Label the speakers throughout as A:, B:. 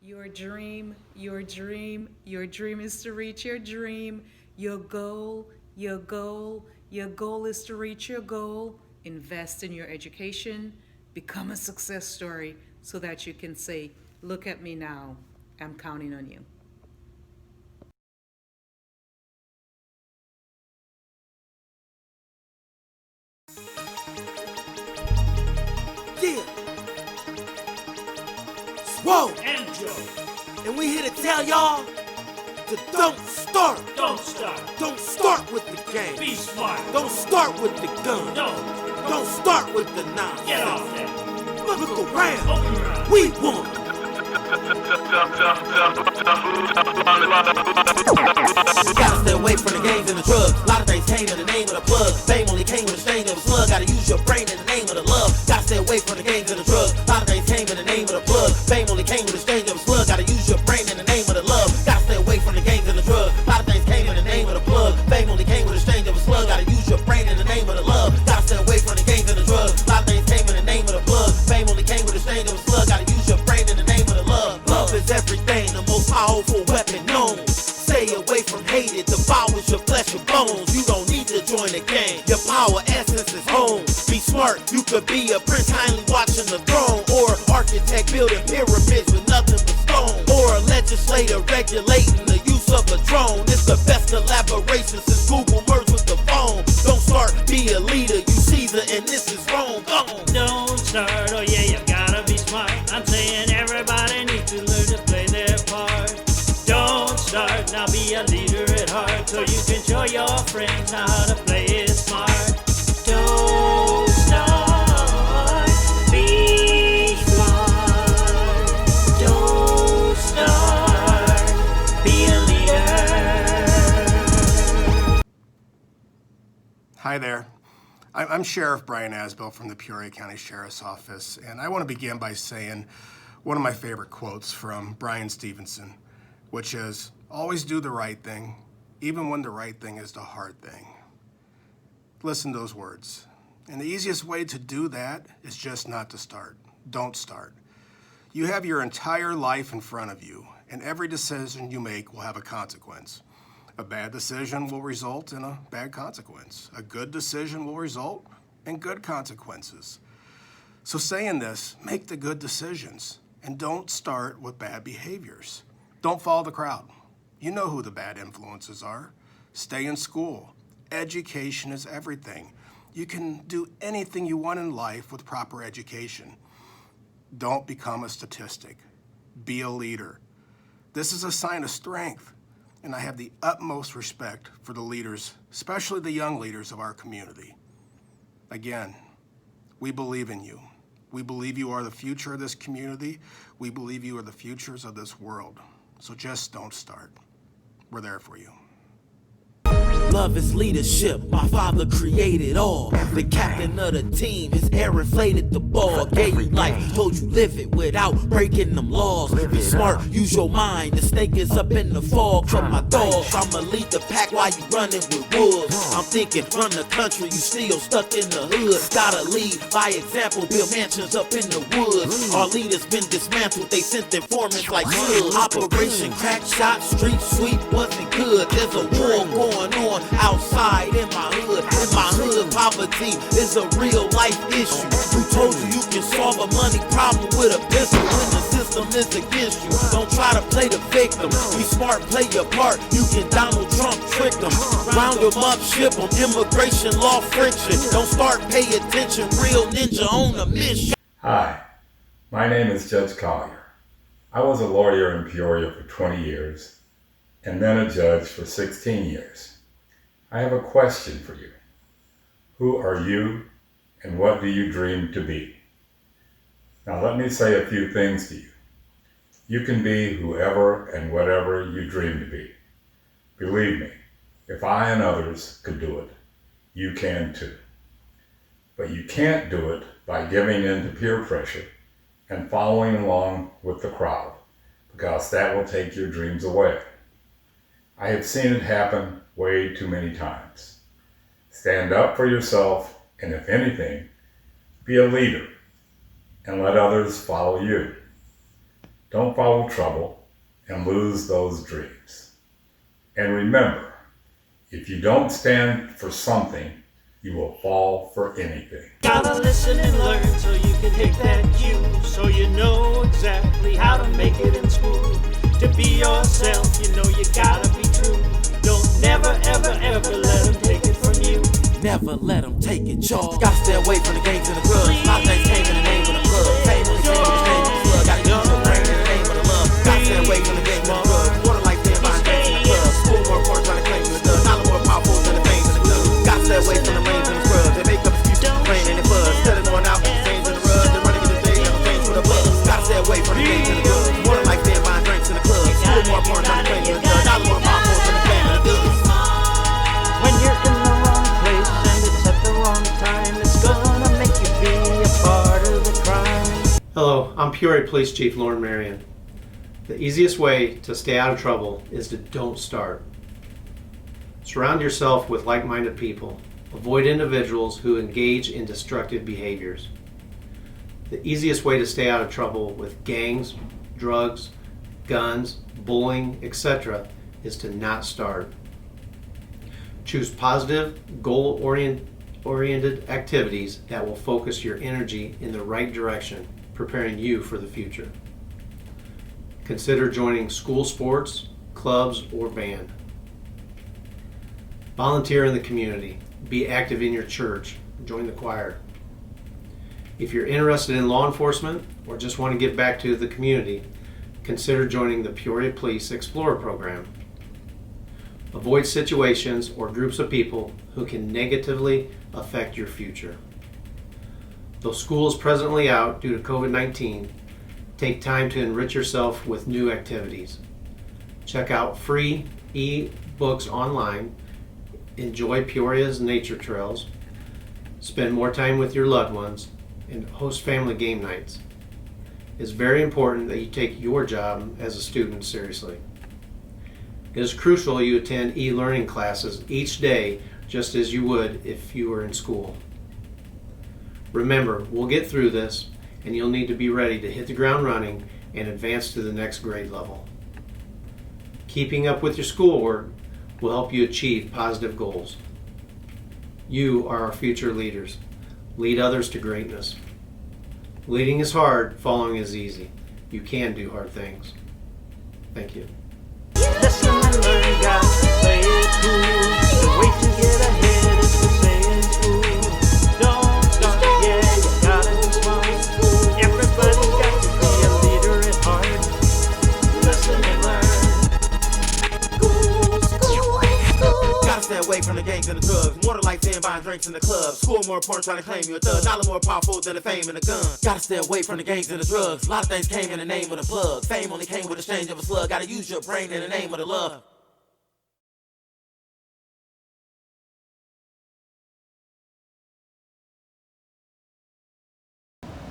A: Your dream is to reach your dream. Your goal is to reach your goal. Invest in your education. Become a success story so that you can say, look at me now. I'm counting on you.
B: Yeah, Whoa,
C: and Joe.
B: and we here to tell y'all to don't start.
C: Don't start.
B: Don't start with the game.
C: Be smart.
B: Don't start with the gun. Don't start with the nonsense.
C: Get off that.
B: Look around.
C: Look around.
B: We won. Gotta stay away from the gangs and the drugs. A lot of things came in the name of the plug. Fame only came with a stain of a slug. Gotta use your brain in the name of the love. Gotta stay away from the gangs and the drugs. A lot of things came in the name of the plug. Fame only came with a stain of a slug. Gotta use your brain in the name of the love. Gotta stay away from the gangs and the drugs. A lot of things came in the name of the plug. Fame only came with a stain of a slug. Gotta use your brain in the name of the love. Gotta stay away from the gangs and the drugs. A lot of things came in the name of the plug. Fame only came with a stain of a slug. Gotta use your brain in the name of the love. Love is everything, the most powerful weapon known. Stay away from hate, it devours your flesh and bones. You don't need to join the gang, your power essence is home. Be smart, you could be a prince kindly watching the throne, or an architect building pyramids with nothing but stone, or a legislator regulating the use of a drone. It's the best collaboration since Google merged with the phone. Don't start, be a leader, you Caesar and this is Rome. Go on.
C: Don't start. Oh yeah, you gotta be smart. I'm saying everybody needs to learn to play their part. Don't start. Now be a leader at heart, so you can show your friends now how to play it smart. Don't start. Be smart. Don't start. Be a leader.
D: Hi there. I'm Sheriff Brian Asbell from the Peoria County Sheriff's Office, and I want to begin by saying one of my favorite quotes from Brian Stevenson, which is, always do the right thing, even when the right thing is the hard thing. Listen to those words. And the easiest way to do that is just not to start. Don't start. You have your entire life in front of you, and every decision you make will have a consequence. A bad decision will result in a bad consequence. A good decision will result in good consequences. So saying this, make the good decisions and don't start with bad behaviors. Don't follow the crowd. You know who the bad influences are. Stay in school. Education is everything. You can do anything you want in life with proper education. Don't become a statistic. Be a leader. This is a sign of strength. And I have the utmost respect for the leaders, especially the young leaders of our community. Again, we believe in you. We believe you are the future of this community. We believe you are the futures of this world. So just don't start. We're there for you.
B: Love is leadership, my father created all. The captain of the team, his hair inflated the ball. Gave you life, told you live it without breaking them laws. Be smart, use your mind, the snake is up in the fog. From my dogs, I'ma lead the pack while you running with wolves. I'm thinking run the country, you still stuck in the hood. Gotta lead by example, build mansions up in the woods. Our leaders been dismantled, they sent informants like slugs. Operation crack shot, street sweep wasn't good. There's a war going on outside in my hood. In my hood, poverty is a real life issue. Who told you you can solve a money problem with a pistol when the system is against you? Don't try to play the victim. Be smart, play your part. You can Donald Trump trick them. Round them up, ship them. Immigration law friction. Don't start, pay attention. Real ninja on a mission.
E: Hi, my name is Judge Collier. I was a lawyer in Peoria for 20 years and then a judge for 16 years. I have a question for you. Who are you and what do you dream to be? Now let me say a few things to you. You can be whoever and whatever you dream to be. Believe me, if I and others could do it, you can too. But you can't do it by giving in to peer pressure and following along with the crowd, because that will take your dreams away. I have seen it happen way too many times. Stand up for yourself, and if anything, be a leader and let others follow you. Don't follow trouble and lose those dreams. And remember, if you don't stand for something, you will fall for anything.
C: Gotta listen and learn so you can take that cue, so you know exactly how to make it in school. To be yourself, you know you gotta be true. Don't never, ever, ever let them take it from you.
B: Never let them take it, y'all. Gotta stay away from the gangs and the drugs. A lot of things came in the name of the plug. Fame only came with the name of the plug. Gotta use your brain in the name of the love. Gotta stay away from the gangs and the drugs. Water like them buying drinks in the club. School more important trying to claim you the dub. Dollar more powerful than the fame and the gun. Gotta stay away from the rains and the scrubs. They make up excuses for playing in the buzz. Instead of going out with the chains and the rubs, they're running in the day and the things for the buzz. Gotta stay away from the gangs and the drugs. Water like them buying drinks in the club. School more important trying to claim you the dub. Dollar more powerful than the fame and the gun.
C: When you're in the wrong place and it's at the wrong time, it's gonna make you be a part of the crime.
F: Hello, I'm Peoria Police Chief Lauren Marion. The easiest way to stay out of trouble is to don't start. Surround yourself with like-minded people. Avoid individuals who engage in destructive behaviors. The easiest way to stay out of trouble with gangs, drugs, guns, bullying, etc. is to not start. Choose positive, goal-oriented activities that will focus your energy in the right direction, preparing you for the future. Consider joining school sports, clubs, or band. Volunteer in the community. Be active in your church. Join the choir. If you're interested in law enforcement or just want to give back to the community, consider joining the Peoria Police Explorer program. Avoid situations or groups of people who can negatively affect your future. Though school is presently out due to COVID-19, take time to enrich yourself with new activities. Check out free e-books online, enjoy Peoria's nature trails, spend more time with your loved ones, and host family game nights. It's very important that you take your job as a student seriously. It is crucial you attend e-learning classes each day just as you would if you were in school. Remember, we'll get through this, and you'll need to be ready to hit the ground running and advance to the next grade level. Keeping up with your schoolwork will help you achieve positive goals. You are our future leaders. Lead others to greatness. Leading is hard, following is easy. You can do hard things. Thank you.
C: Listen and learn, guys, play it cool. The way to get ahead is to stay in school. Don't start, yeah, you gotta be smart. Everybody's got to be a leader at heart. Listen and learn.
B: Gotta stay away from the gangs and the drugs. More to life than buying drinks in the club. School more important trying to claim you a thug. Dollar more powerful than the fame and the gun. Gotta stay away from the gangs and the drugs. A lot of things came in the name of the plug. Fame only came with the exchange of a slug. Gotta use your brain in the name of the love.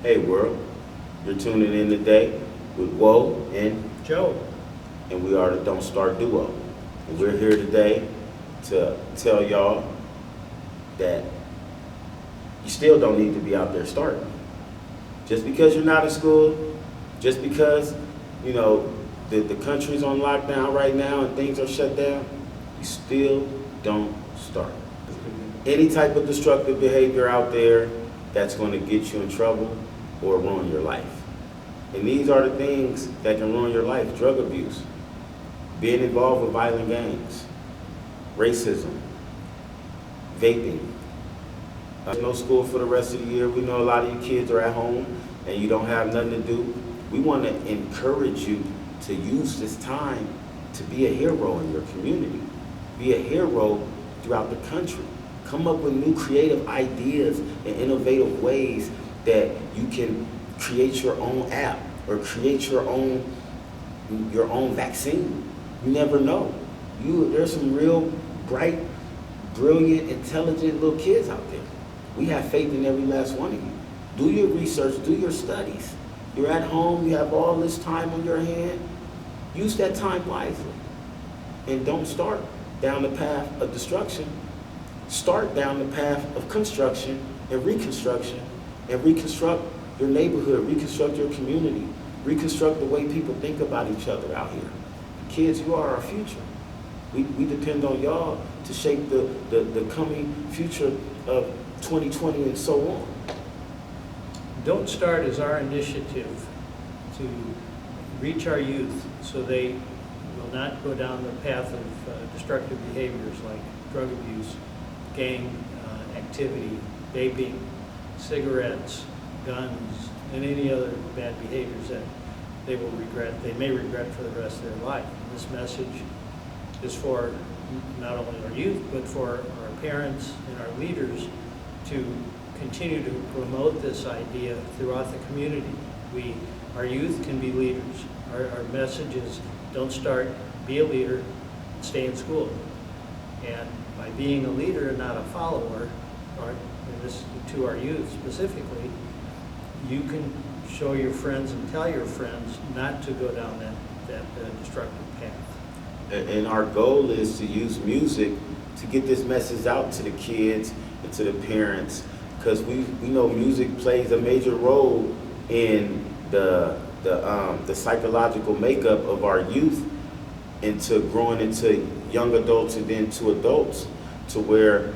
G: Hey world, you're tuning in today with Woe and Joe, and we are the Don't Start Duo. And we're here today to tell y'all that you still don't need to be out there starting. Just because you're not in school, just because, you know, the country's on lockdown right now and things are shut down, you still don't start. Any type of destructive behavior out there that's going to get you in trouble or ruin your life. And these are the things that can ruin your life: drug abuse, being involved with violent gangs, racism, vaping. There's no school for the rest of the year. We know a lot of you kids are at home and you don't have nothing to do. We want to encourage you to use this time to be a hero in your community. Be a hero throughout the country. Come up with new creative ideas and innovative ways that you can create your own app or create your own vaccine. You never know. There's some real bright, brilliant, intelligent little kids out there. We have faith in every last one of you. Do your research, do your studies. You're at home, you have all this time on your hand. Use that time wisely. And don't start down the path of destruction. Start down the path of construction and reconstruction, and reconstruct your neighborhood, reconstruct your community, reconstruct the way people think about each other out here. Kids, you are our future. We depend on y'all to shape the coming future of 2020 and so on.
H: Don't Start is our initiative to reach our youth so they will not go down the path of destructive behaviors like drug abuse, gang activity, vaping, cigarettes, guns, and any other bad behaviors that they may regret for the rest of their life. And this message is for not only our youth, but for our parents and our leaders to continue to promote this idea throughout the community. Our youth can be leaders. Our message is don't start, be a leader, stay in school. And by being a leader and not a follower, and this to our youth specifically, you can show your friends and tell your friends not to go down that destructive path.
G: And our goal is to use music to get this message out to the kids and to the parents, because we know music plays a major role in the psychological makeup of our youth into growing into young adults and then to adults, to where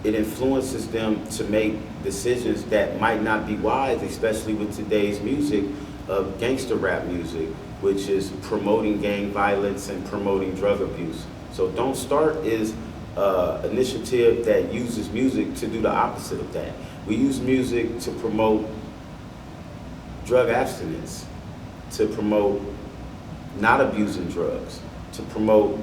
G: it influences them to make decisions that might not be wise, especially with today's music of gangster rap music, which is promoting gang violence and promoting drug abuse. So Don't Start is an initiative that uses music to do the opposite of that. We use music to promote drug abstinence, to promote not abusing drugs, to promote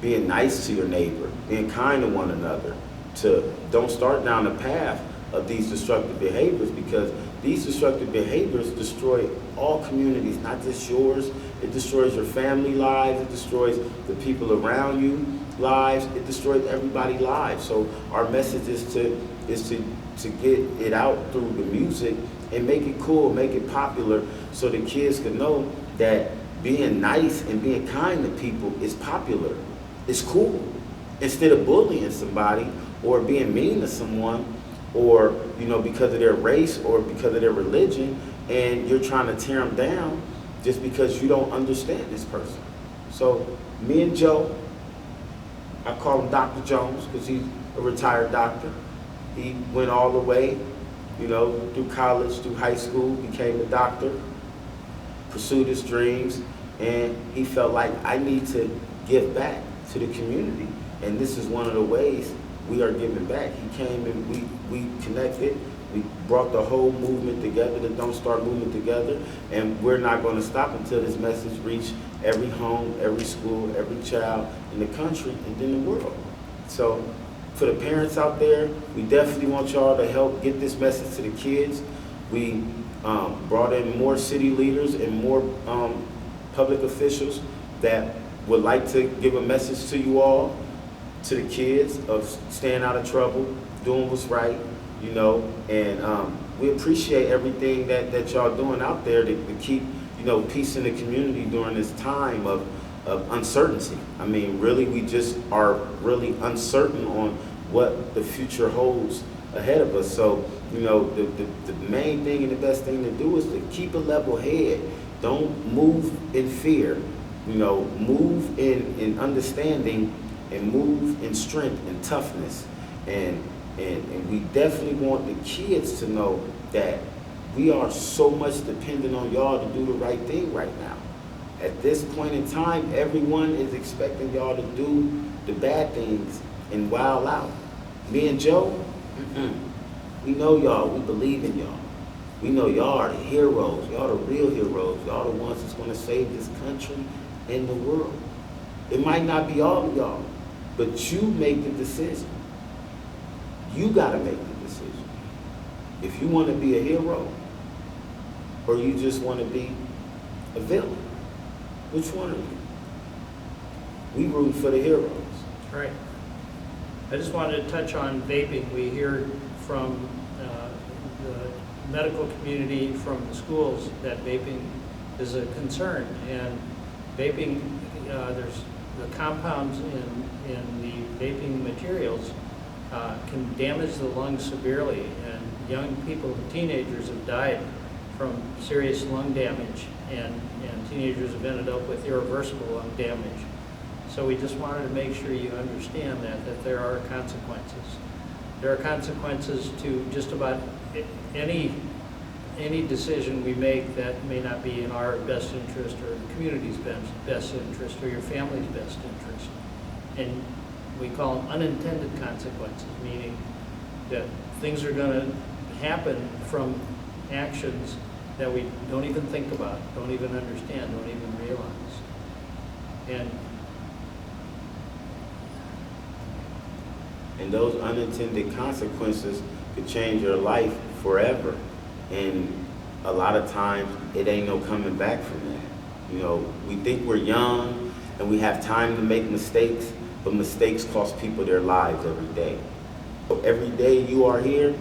G: being nice to your neighbor, being kind to one another, to don't start down the path of these destructive behaviors, because these destructive behaviors destroy all communities, not just yours. It destroys your family lives, it destroys the people around you lives, it destroys everybody's lives. So our message is to get it out through the music and make it cool, make it popular, so the kids can know that being nice and being kind to people is popular, it's cool. Instead of bullying somebody or being mean to someone, or because of their race or because of their religion, and you're trying to tear them down just because you don't understand this person. So me and Joe, I call him Dr. Jones because he's a retired doctor. He went all the way, through college, through high school, became a doctor, pursued his dreams, and he felt like I need to give back to the community. And this is one of the ways we are giving back. He came and we connected. We brought the whole movement together, the Don't Start movement together, and we're not going to stop until this message reaches every home, every school, every child in the country and in the world. So for the parents out there, we definitely want y'all to help get this message to the kids. We brought in more city leaders and more public officials that would like to give a message to you all, to the kids, of staying out of trouble, doing what's right, and we appreciate everything that y'all doing out there to keep, peace in the community during this time of uncertainty. I mean, really, we just are really uncertain on what the future holds ahead of us. So, the main thing and the best thing to do is to keep a level head. Don't move in fear, move in understanding, and move in strength and toughness. And we definitely want the kids to know that we are so much dependent on y'all to do the right thing right now. At this point in time, everyone is expecting y'all to do the bad things and wild out. Me and Joe, we know y'all, we believe in y'all. We know y'all are the heroes, y'all the real heroes, y'all the ones that's gonna save this country and the world. It might not be all of y'all, but you make the decision. You gotta make the decision. If you wanna be a hero, or you just wanna be a villain, which one are you? We root for the heroes.
H: Right. I just wanted to touch on vaping. We hear from the medical community, from the schools, that vaping is a concern. And vaping, there's the compounds in the vaping materials can damage the lungs severely. And young people, teenagers, have died from serious lung damage, and teenagers have ended up with irreversible lung damage. So we just wanted to make sure you understand that there are consequences. There are consequences to just about any decision we make that may not be in our best interest or the community's best interest or your family's best interest. And we call them unintended consequences, meaning that things are going to happen from actions that we don't even think about, don't even understand, don't even realize.
G: And those unintended consequences could change your life forever. And a lot of times, it ain't no coming back from that. You know, we think we're young and we have time to make mistakes, but mistakes cost people their lives every day. So every day you are here,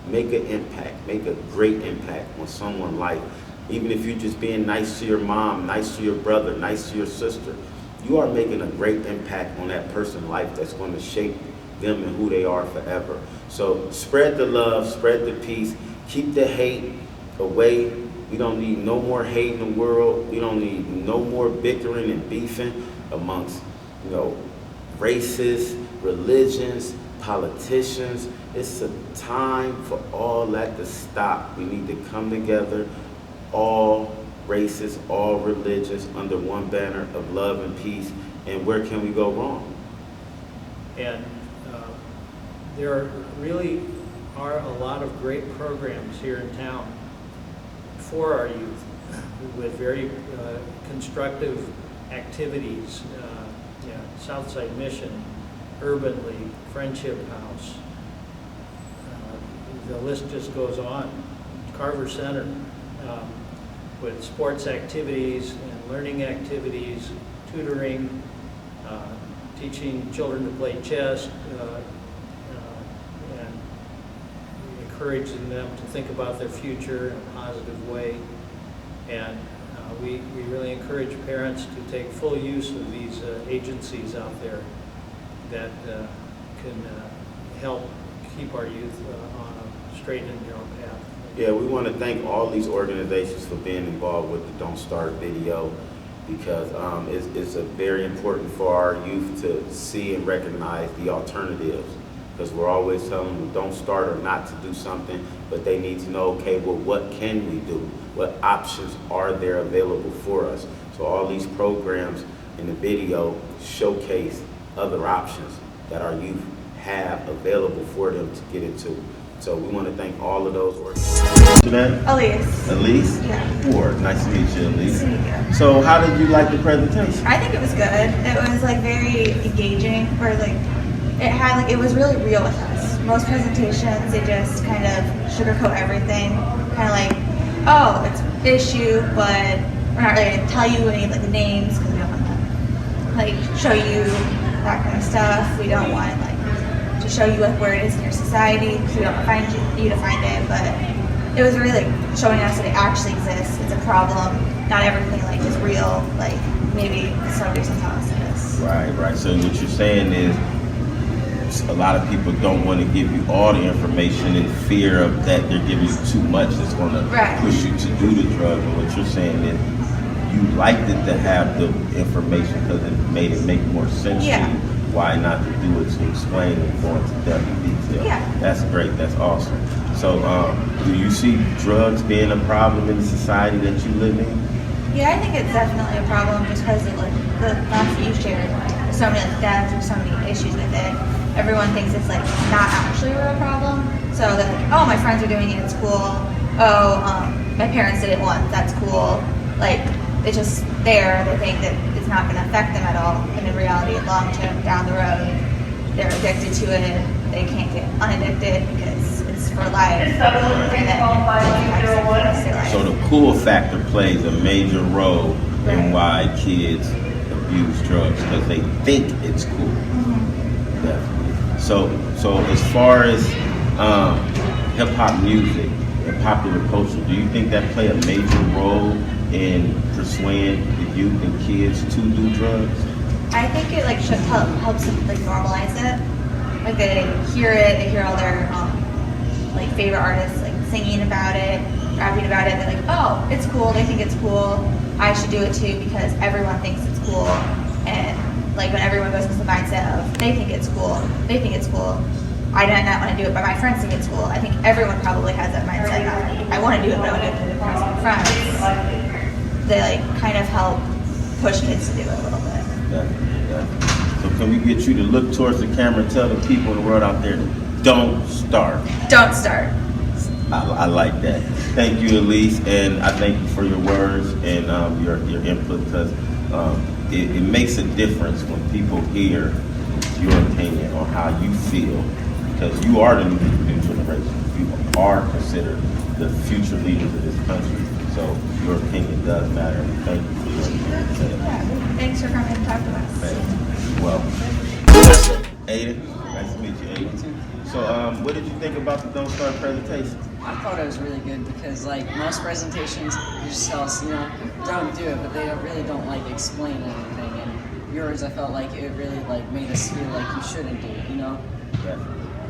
G: make an impact, make a great impact on someone's life. Even if you're just being nice to your mom, nice to your brother, nice to your sister, you are making a great impact on that person's life that's going to shape them and who they are forever. So spread the love, spread the peace, keep the hate away. We don't need no more hate in the world. We don't need no more bickering and beefing amongst, you know, races, religions, politicians. It's a time for all that to stop. We need to come together, all races, all religions, under one banner of love and peace. And where can we go wrong?
H: And there really are a lot of great programs here in town for our youth with very constructive activities. Southside Mission, Urban League, Friendship House. The list just goes on. Carver Center with sports activities and learning activities, tutoring, teaching children to play chess, and encouraging them to think about their future in a positive way. And we really encourage parents to take full use of these agencies out there that can help keep our youth on a straight and narrow path.
G: Yeah, we want to thank all these organizations for being involved with the Don't Start video, because it's very important for our youth to see and recognize the alternatives, because we're always telling them don't start or not to do something, but they need to know, okay, well, what can we do? What options are there available for us? So all these programs in the video showcase other options that our youth have available for them to get into. So we want to thank all of those organizations. Today?
I: Elise.
G: Elise?
I: Yeah.
G: Ward. Nice to meet you, Elise.
I: Nice to meet you.
G: So how did you like the presentation?
I: I think it was good. It was like very engaging, or like it was really real with us. Most presentations, they just kind of sugarcoat everything, kind of like, oh, it's an issue, but we're not really going to tell you any of like the names because we don't want to like show you that kind of stuff. We don't want like to show you like where it is in your society because we don't find you to find it. But it was really like showing us that it actually exists. It's a problem. Not everything like is real. Like maybe somebody's telling us it is.
G: Right. So what you're saying is, a lot of people don't want to give you all the information in fear of that they're giving you too much that's going to push you to do the drug. And what you're saying is you liked it to have the information because it made it make more sense to you. Why not to do it, to explain and go into depth detail.
I: Yeah.
G: That's great. That's awesome. So do you see drugs being a problem in the society that you live in?
I: Yeah, I think it's definitely a problem just because of like the thoughts that you shared. There's so many like deaths, there's so many issues with it. Everyone thinks it's like not actually a real problem. So they're like, oh, my friends are doing it, it's cool. Oh, my parents did it once, that's cool. Like, it's just there. They think that it's not going to affect them at all. And in reality, long term, down the road, they're addicted to it. They can't get unaddicted because it's for life. And then
G: so the cool factor plays a major role in why kids abuse drugs, because they think it's cool. Mm-hmm. Definitely. So as far as hip hop music and popular culture, do you think that play a major role in persuading the youth and kids to do drugs?
I: I think it like helps them like normalize it. Like they hear it, they hear all their like favorite artists like singing about it, rapping about it. They're like, oh, it's cool. They think it's cool. I should do it too because everyone thinks it's cool. And like when everyone goes into the mindset of they think it's cool, they think it's cool. I do not want to do it, but my friends think it's cool. I think everyone probably has that mindset. I want to do it, but I want to do it because my friends. They like kind of help push kids to do it a little bit.
G: So can we get you to look towards the camera and tell the people in the world out there, don't start.
I: Don't start.
G: I like that. Thank you, Elise, and I thank you for your words and your input, because it makes a difference when people hear your opinion on how you feel, because you are the new generation. You are considered the future leaders of this country, so your opinion does matter. Thank you for your opinion.
I: Thanks for coming to talk to us.
G: Well, Aiden, nice to meet you, Aiden. So, what did you think about the Don't Start presentation?
J: I thought it was really good because, like, most presentations just tell us, don't do it, but they don't like explain anything. And yours, I felt like it really like made us feel like you shouldn't do it,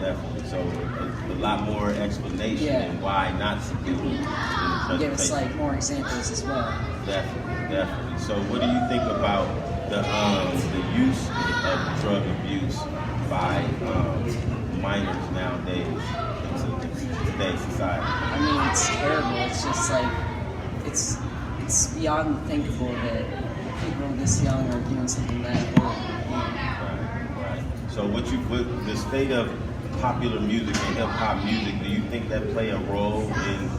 G: Definitely. So, a lot more explanation and why not to do it in the presentation.
J: Give us like more examples as well.
G: Definitely. So, what do you think about the use of drug abuse by minors nowadays in today's society?
J: I mean, it's terrible. It's just like it's beyond thinkable that people this young are doing something that horrible.
G: Right. So, with the state of popular music and hip hop music, do you think that play a role in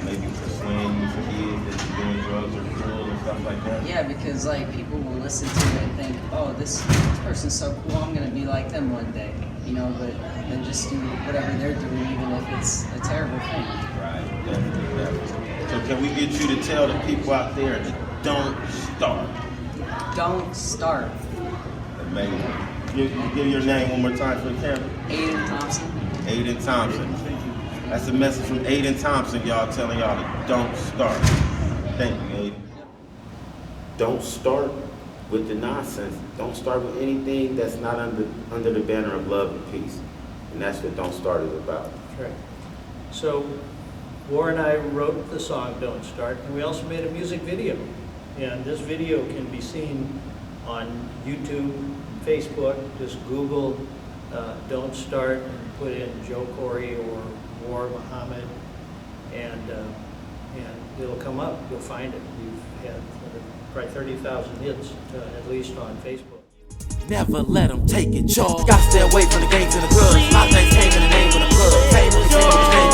G: maybe persuading kids that doing drugs are cool and stuff like that?
J: Yeah, because like people will listen to it and think, oh, this person's so cool, I'm gonna be like them one day, but then just do whatever they're doing, even if it's a terrible thing.
G: Right, definitely. So can we get you to tell the people out there that don't start?
J: Don't start.
G: Amazing. Give your name one more time for the camera.
J: Aiden Thompson.
G: Aiden Thompson. That's a message from Aiden Thompson, y'all, telling y'all to don't start. Thank you, Aiden. Don't start with the nonsense. Don't start with anything that's not under the banner of love and peace. And that's what Don't Start is about.
H: Right. So, War and I wrote the song Don't Start, and we also made a music video. And this video can be seen on YouTube, Facebook. Just Google Don't Start and put in Joe Couri or War Muhammad, and it'll come up. You'll find it. We've had probably 30,000 hits, at least on Facebook.
B: Never let them take it, y'all. Gotta stay away from the gangs and the drugs. A lot of things came in the name of the plug. Fame only came in the name